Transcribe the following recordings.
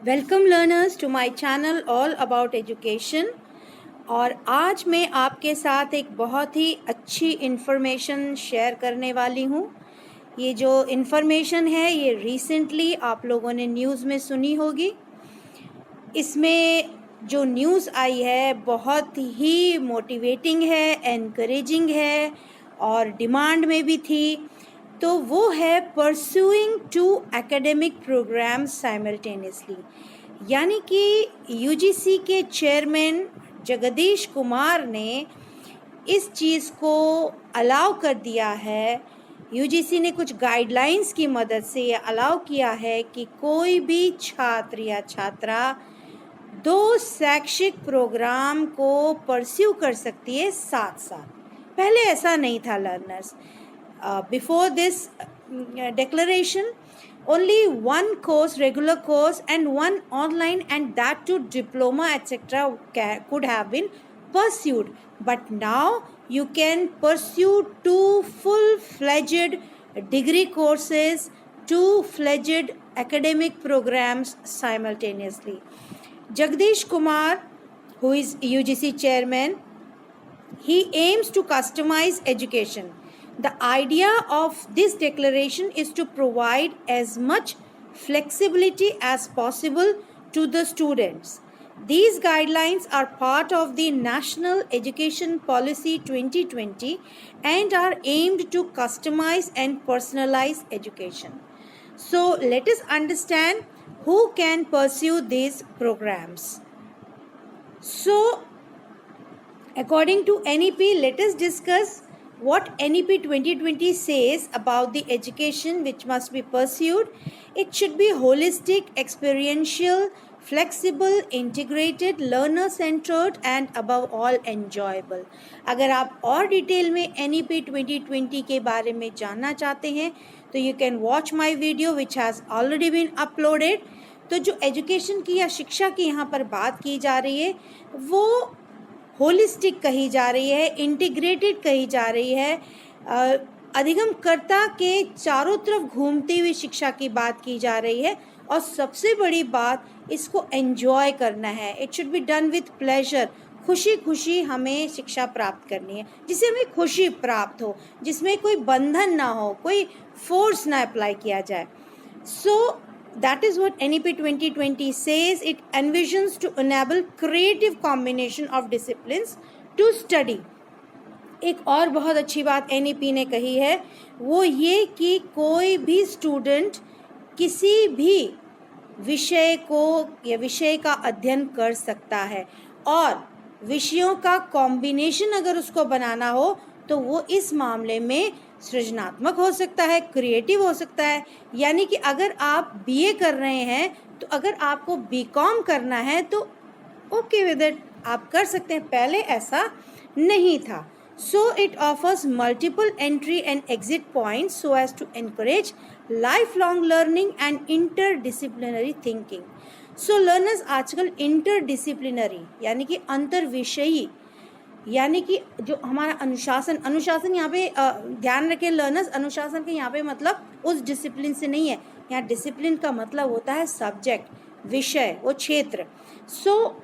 Welcome learners to my channel all about education. और आज मैं आपके साथ एक बहुत ही अच्छी इन्फॉर्मेशन शेयर करने वाली हूँ। ये जो इन्फॉर्मेशन है ये रिसेंटली आप लोगों ने न्यूज़ में सुनी होगी। इसमें जो न्यूज़ आई है बहुत ही मोटिवेटिंग है, एनकरेजिंग है और डिमांड में भी थी। तो वो है pursuing two academic programmes simultaneously, यानी कि यूजीसी के चेयरमैन जगदीश कुमार ने इस चीज़ को अलाउ कर दिया है। यूजीसी ने कुछ गाइडलाइंस की मदद से ये अलाउ किया है कि कोई भी छात्र या छात्रा दो शैक्षिक प्रोग्राम को परस्यू कर सकती है साथ साथ। पहले ऐसा नहीं था learners. Before this declaration, only one course, regular course, and one online, and that too diploma, etc., could have been pursued. But now you can pursue two full-fledged degree courses, two fledged academic programs simultaneously. Jagdish Kumar, who is UGC chairman, he aims to customize education. The idea of this declaration is to provide as much flexibility as possible to the students. These guidelines are part of the National Education Policy 2020 and are aimed to customize and personalize education. So let us understand who can pursue these programs. So according to NEP, let us discuss what NEP 2020 says about the education which must be pursued. It should be holistic, experiential, flexible, integrated, learner-centered and above all enjoyable. अगर आप और detail में NEP 2020 के बारे में जानना चाहते हैं तो you can watch my video which has already been uploaded. तो जो एजुकेशन की या शिक्षा की यहाँ पर बात की जा रही है वो होलिस्टिक कही जा रही है, इंटीग्रेटेड कही जा रही है, अधिगमकर्ता के चारों तरफ घूमती हुई शिक्षा की बात की जा रही है। और सबसे बड़ी बात, इसको एंजॉय करना है। It should be done with pleasure. खुशी खुशी हमें शिक्षा प्राप्त करनी है, जिससे हमें खुशी प्राप्त हो, जिसमें कोई बंधन ना हो, कोई फोर्स ना अप्लाई किया जाए। सो that is what NEP 2020 says. It envisions to enable creative combination of disciplines to study. एक और बहुत अच्छी बात NEP ने कही है वो ये कि कोई भी स्टूडेंट किसी भी विषय को या विषय का अध्ययन कर सकता है और विषयों का कॉम्बिनेशन अगर उसको बनाना हो तो वो इस मामले में सृजनात्मक हो सकता है, क्रिएटिव हो सकता है। यानी कि अगर आप बीए कर रहे हैं तो अगर आपको बीकॉम करना है तो ओके विद इट, आप कर सकते हैं। पहले ऐसा नहीं था। So it offers multiple entry and exit points so as to encourage life long learning and interdisciplinary thinking. So learners आजकल इंटरडिसिप्लिनरी यानी कि अंतर विषयी, यानी कि जो हमारा अनुशासन यहाँ पे ध्यान रखें लर्नर्स, अनुशासन के यहाँ पे मतलब उस डिसिप्लिन से नहीं है। यहाँ डिसिप्लिन का मतलब होता है सब्जेक्ट, विषय, वो क्षेत्र। सो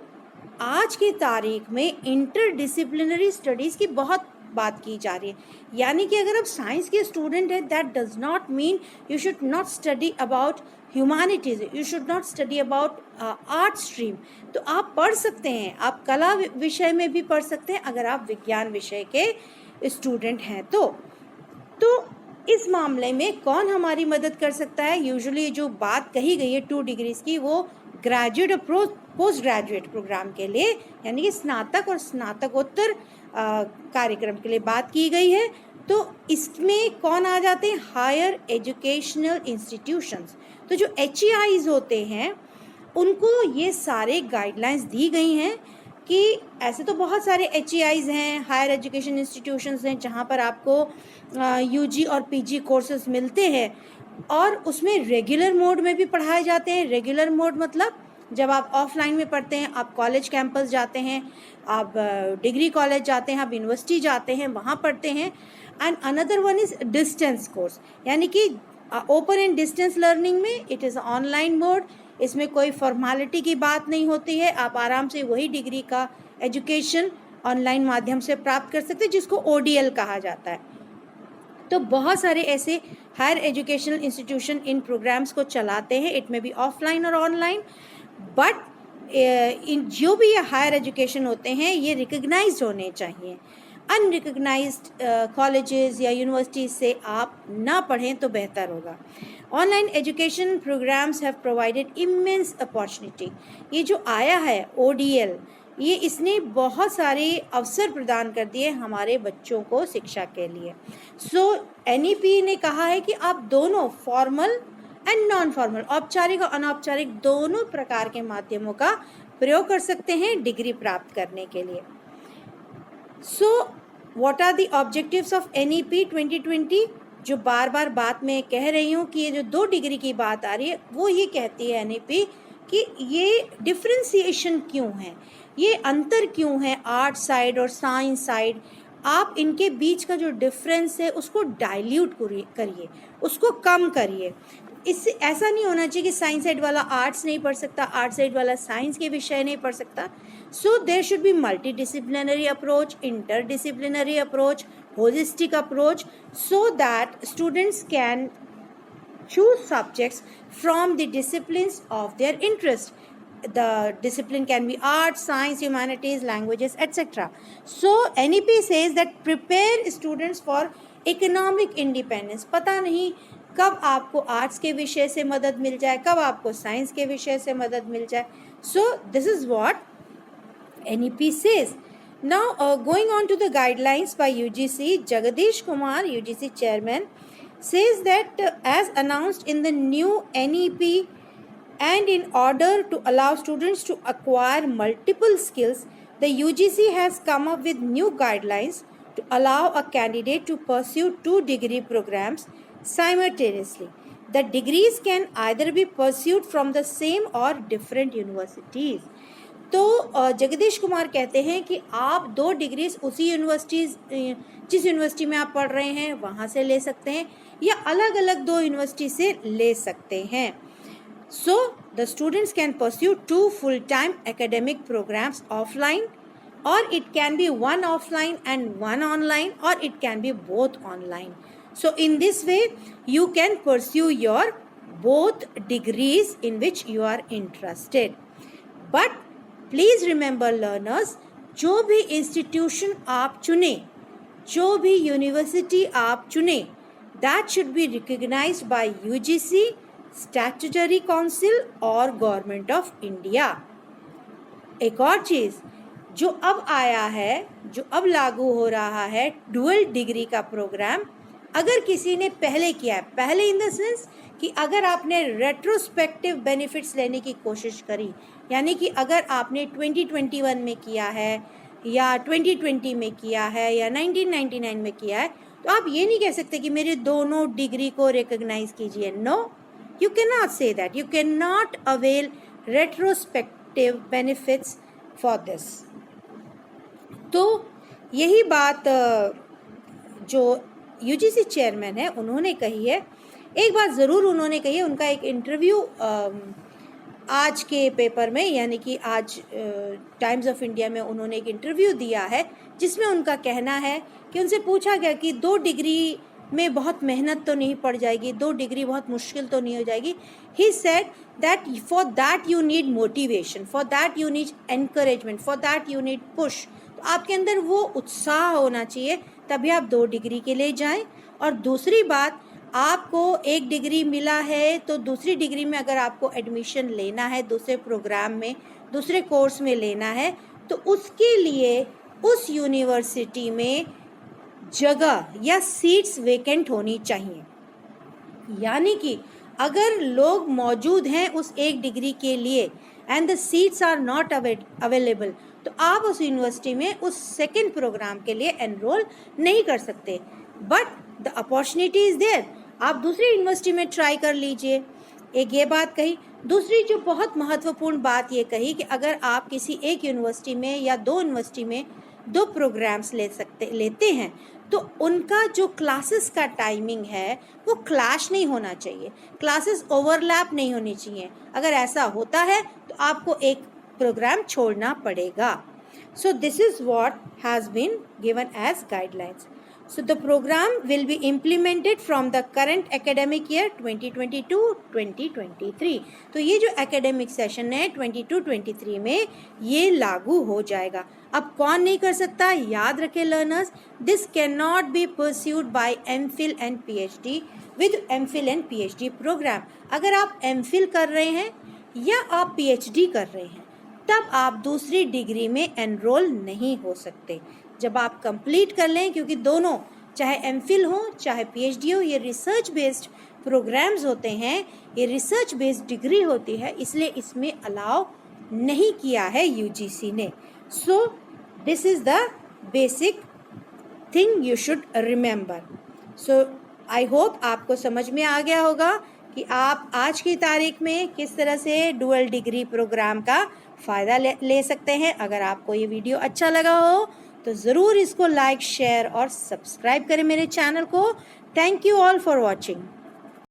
आज की तारीख में इंटरडिसिप्लिनरी स्टडीज़ की बहुत बात की जा रही है। यानी कि अगर आप साइंस के स्टूडेंट हैं, that does not mean you should not study about humanities, you should not study about art stream. तो आप पढ़ सकते हैं, आप कला विषय में भी पढ़ सकते हैं अगर आप विज्ञान विषय के स्टूडेंट हैं तो इस मामले में कौन हमारी मदद कर सकता है? यूजुअली जो बात कही गई है 2 डिग्रीज की वो ग्रेजुएट और पोस्ट ग्रेजुएट प्रोग्राम के लिए, यानी कि स्नातक और स्नातकोत्तर कार्यक्रम के लिए बात की गई है। तो इसमें कौन आ जाते हैं? Higher educational institutions. तो जो HEIs होते हैं उनको ये सारे गाइडलाइंस दी गई हैं कि ऐसे तो बहुत सारे HEIs हैं, हायर एजुकेशन इंस्टीट्यूशंस हैं जहाँ पर आपको UG और PG कोर्सेज मिलते हैं और उसमें रेगुलर मोड में भी पढ़ाए जाते हैं। रेगुलर मोड मतलब जब आप ऑफलाइन में पढ़ते हैं, आप कॉलेज कैंपस जाते हैं, आप डिग्री कॉलेज जाते हैं, आप यूनिवर्सिटी जाते हैं, वहाँ पढ़ते हैं। And another one is distance course, यानी कि ओपन एंड डिस्टेंस लर्निंग में इट इज़ ऑनलाइन मोड, इसमें कोई फॉर्मेलिटी की बात नहीं होती है, आप आराम से वही डिग्री का एजुकेशन ऑनलाइन माध्यम से प्राप्त कर सकते हैं, जिसको ODL कहा जाता है। तो बहुत सारे ऐसे हायर एजुकेशनल इंस्टीट्यूशन इन प्रोग्राम्स को चलाते हैं, इट में भी ऑफलाइन और ऑनलाइन, बट इन जो भी ये हायर एजुकेशन होते हैं ये रिकग्नाइज्ड होने चाहिए। अनरिकग्नाइज्ड कॉलेजेस या यूनिवर्सिटीज से आप ना पढ़ें तो बेहतर होगा। Online education programmes have provided immense opportunity. ये जो आया है ODL, ये इसने बहुत सारे अवसर प्रदान कर दिए हमारे बच्चों को शिक्षा के लिए। सो NEP ने कहा है कि आप दोनों फॉर्मल एंड नॉन फॉर्मल, औपचारिक और अनौपचारिक दोनों प्रकार के माध्यमों का प्रयोग कर सकते हैं डिग्री प्राप्त करने के लिए। So what are the objectives of NEP 2020? जो बार बार बात मैं कह रही हूँ कि ये जो 2 डिग्री की बात आ रही है वो ये कहती है NEP कि ये डिफ्रेंसिएशन क्यों है, ये अंतर क्यों है आर्ट साइड और साइंस साइड। आप इनके बीच का जो डिफरेंस है उसको डाइल्यूट करिए, उसको कम करिए। इससे ऐसा नहीं होना चाहिए कि साइंस साइड वाला आर्ट्स नहीं पढ़ सकता, आर्ट साइड वाला साइंस के विषय नहीं पढ़ सकता। So there should be multidisciplinary approach, interdisciplinary approach, holistic approach, so that students can choose subjects from the disciplines of their interest. The discipline can be art, science, humanities, languages, etc. So NEP says that prepare students for economic independence. पता नहीं कब आपको arts के विषय से मदद मिल जाए, कब आपको साइंस के विषय से मदद मिल जाए. So this is what NEP says. Now going on to the guidelines by UGC, Jagadish Kumar, UGC chairman, says that as announced in the new NEP, and in order to allow students to acquire multiple skills, the UGC has come up with new guidelines to allow a candidate to pursue 2 degree programs simultaneously. The degrees can either be pursued from the same or different universities. तो जगदीश कुमार कहते हैं कि आप 2 degrees उसी universities, जिस university में आप पढ़ रहे हैं वहाँ से ले सकते हैं या अलग अलग 2 यूनिवर्सिटी से ले सकते हैं. So the students can pursue 2 full-time academic programs offline, or it can be 1 offline and 1 online, or it can be both online. So in this way you can pursue your both degrees in which you are interested. But please remember learners, जो भी institution आप चुने, जो भी university आप चुने, that should be recognized by UGC, Statutory Council और Government of India. एक और चीज़ जो अब आया है, जो अब लागू हो रहा है, डुअल डिग्री का प्रोग्राम, अगर किसी ने पहले किया है, पहले इन द सेंस कि अगर आपने रेट्रोस्पेक्टिव बेनिफिट्स लेने की कोशिश करी, यानी कि अगर आपने 2021 में किया है या 2020 में किया है या 1999 में किया है, तो आप ये नहीं कह सकते कि मेरे दोनों डिग्री को रिकग्नाइज कीजिए. No, you cannot say that. You cannot avail retrospective benefits for this. तो यही बात जो UGC चेयरमैन है उन्होंने कही है. एक बात ज़रूर उन्होंने कही है, उनका एक इंटरव्यू आज के पेपर में, यानी कि आज टाइम्स ऑफ इंडिया में उन्होंने एक इंटरव्यू दिया है जिसमें उनका कहना है कि उनसे पूछा गया कि 2 डिग्री में बहुत मेहनत तो नहीं पड़ जाएगी, 2 डिग्री बहुत मुश्किल तो नहीं हो जाएगी. He said that for that you need motivation, for that you need encouragement, for that you need push. तो आपके अंदर वो उत्साह होना चाहिए, तभी आप 2 डिग्री के लिए जाएं. और दूसरी बात, आपको 1 डिग्री मिला है तो दूसरी डिग्री में अगर आपको एडमिशन लेना है, दूसरे प्रोग्राम में, दूसरे कोर्स में लेना है, तो उसके लिए उस यूनिवर्सिटी में जगह या सीट्स वेकेंट होनी चाहिए. यानी कि अगर लोग मौजूद हैं उस 1 डिग्री के लिए and the seats are not available, तो आप उस यूनिवर्सिटी में उस सेकंड प्रोग्राम के लिए एनरोल नहीं कर सकते. But the opportunity is there, आप दूसरी यूनिवर्सिटी में ट्राई कर लीजिए. एक ये बात कही. दूसरी जो बहुत महत्वपूर्ण बात ये कही कि अगर आप किसी एक यूनिवर्सिटी में या 2 यूनिवर्सिटी में दो प्रोग्राम्स लेते हैं तो उनका जो क्लासेस का टाइमिंग है वो क्लैश नहीं होना चाहिए, क्लासेस ओवरलैप नहीं होनी चाहिए। अगर ऐसा होता है तो आपको एक प्रोग्राम छोड़ना पड़ेगा। So this is what has been given as guidelines. So the program will be implemented from the current academic year 2022-2023. तो ये जो academic session है 22-23 में ये लागू हो जाएगा। अब कौन नहीं कर सकता, याद रखें learners, this cannot be pursued by MPhil and PhD with MPhil and PhD program. अगर आप MPhil कर रहे हैं या आप PhD कर रहे हैं तब आप दूसरी डिग्री में एनरोल नहीं हो सकते। जब आप कंप्लीट कर लें, क्योंकि दोनों चाहे एमफिल हो चाहे पीएचडी हो, ये रिसर्च बेस्ड प्रोग्राम्स होते हैं, ये रिसर्च बेस्ड डिग्री होती है, इसलिए इसमें अलाउ नहीं किया है यूजीसी ने। So this is the basic thing you should remember. So I hope आपको समझ में आ गया होगा कि आप आज की तारीख में किस तरह से डुअल डिग्री प्रोग्राम का फ़ायदा ले सकते हैं। अगर आपको ये वीडियो अच्छा लगा हो तो ज़रूर इसको लाइक, शेयर और सब्सक्राइब करें मेरे चैनल को। Thank you all for watching.